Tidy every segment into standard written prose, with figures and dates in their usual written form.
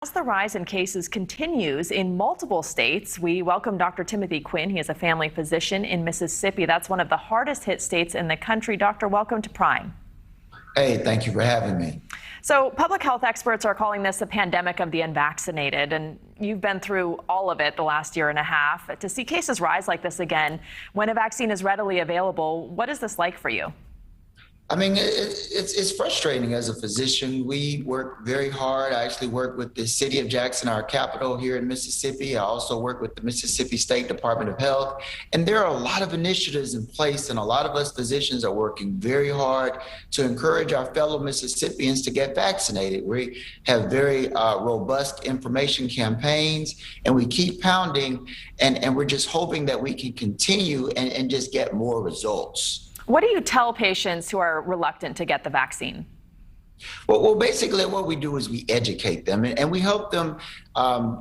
As the rise in cases continues in multiple states, we welcome Dr. Timothy Quinn. He is a family physician in Mississippi. That's one of the hardest hit states in the country. Doctor, welcome to Prime. Hey, thank you for having me. So public health experts are calling this a pandemic of the unvaccinated, and you've been through all of it the last year and a half. To see cases rise like this again, when a vaccine is readily available, what is this like for you? I mean, it's frustrating as a physician. We work very hard. I actually work with the city of Jackson, our capital here in Mississippi. I also work with the Mississippi State Department of Health. And there are a lot of initiatives in place, and a lot of us physicians are working very hard to encourage our fellow Mississippians to get vaccinated. We have very robust information campaigns, and we keep pounding, and we're just hoping that we can continue and just get more results. What do you tell patients who are reluctant to get the vaccine? Well, basically what we do is we educate them and we help them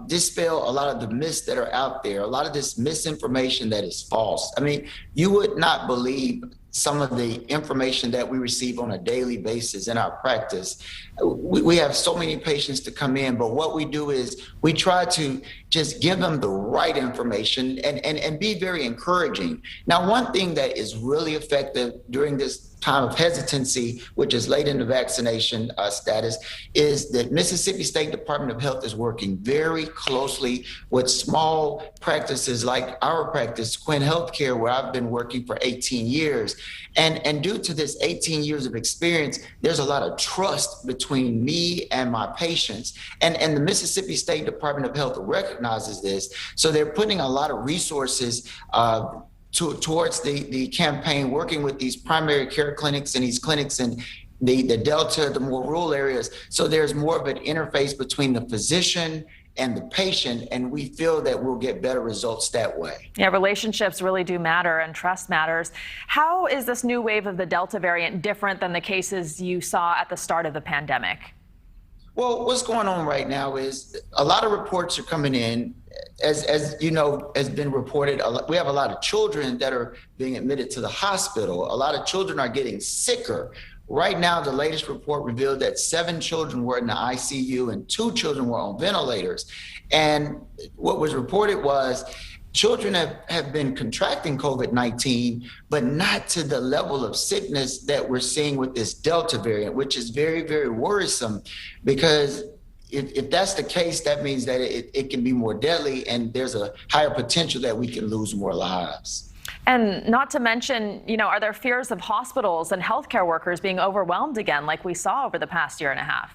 dispel a lot of the myths that are out there, a lot of this misinformation that is false. I mean, you would not believe some of the information that we receive on a daily basis in our practice. We have so many patients to come in, but what we do is we try to just give them the right information and be very encouraging. Now, one thing that is really effective during this time of hesitancy, which is late in the vaccination status, is that Mississippi State Department of Health is working very closely with small practices like our practice, Quinn Healthcare, where I've been working for 18 years. And due to this 18 years of experience, there's a lot of trust between me and my patients. And the Mississippi State Department of Health recognizes this. So they're putting a lot of resources towards the campaign, working with these primary care clinics and these clinics in the Delta, the more rural areas. So there's more of an interface between the physician and the patient, and we feel that we'll get better results that way. Yeah, relationships really do matter, and trust matters. How is this new wave of the Delta variant different than the cases you saw at the start of the pandemic? Well, what's going on right now is a lot of reports are coming in. As you know, has been reported, we have a lot of children that are being admitted to the hospital. A lot of children are getting sicker. Right now, the latest report revealed that 7 children were in the ICU and 2 children were on ventilators. And what was reported was children have been contracting COVID-19, but not to the level of sickness that we're seeing with this Delta variant, which is very, very worrisome, because if that's the case, that means that it can be more deadly, and there's a higher potential that we can lose more lives. And not to mention, are there fears of hospitals and healthcare workers being overwhelmed again, like we saw over the past year and a half?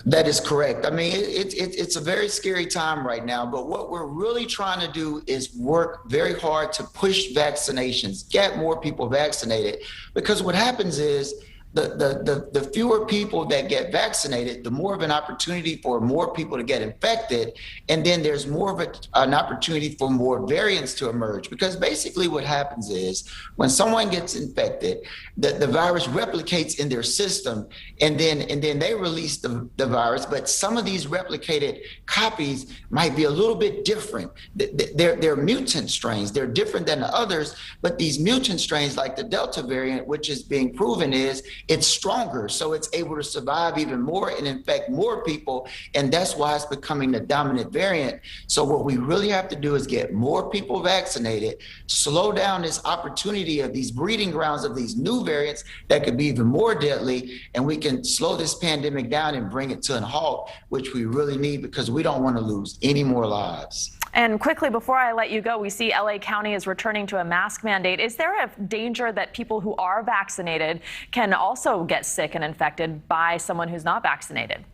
That is correct. I mean, it's a very scary time right now, but what we're really trying to do is work very hard to push vaccinations, get more people vaccinated, because what happens is the fewer people that get vaccinated, the more of an opportunity for more people to get infected. And then there's more of an opportunity for more variants to emerge. Because basically what happens is when someone gets infected, the virus replicates in their system, and then they release the virus. But some of these replicated copies might be a little bit different. They're mutant strains. They're different than the others. But these mutant strains, like the Delta variant, which is being proven, is it's stronger, so it's able to survive even more and infect more people, and that's why it's becoming the dominant variant. So what we really have to do is get more people vaccinated, slow down this opportunity of these breeding grounds of these new variants that could be even more deadly, and we can slow this pandemic down and bring it to a halt, which we really need, because we don't want to lose any more lives. And quickly, before I let you go, we see LA County is returning to a mask mandate. Is there a danger that people who are vaccinated can also get sick and infected by someone who's not vaccinated?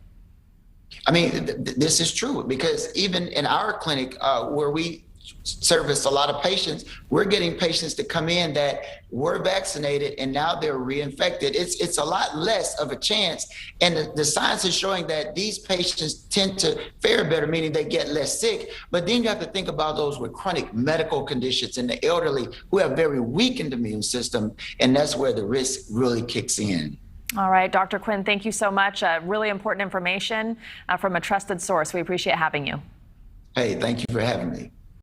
I mean, this is true, because even in our clinic where we service a lot of patients, we're getting patients to come in that were vaccinated and now they're reinfected. It's a lot less of a chance, and the science is showing that these patients tend to fare better, meaning they get less sick. But then you have to think about those with chronic medical conditions and the elderly who have very weakened immune system, and that's where the risk really kicks in. All right, Dr. Quinn, thank you so much. Really important information from a trusted source. We appreciate having you. Hey, thank you for having me.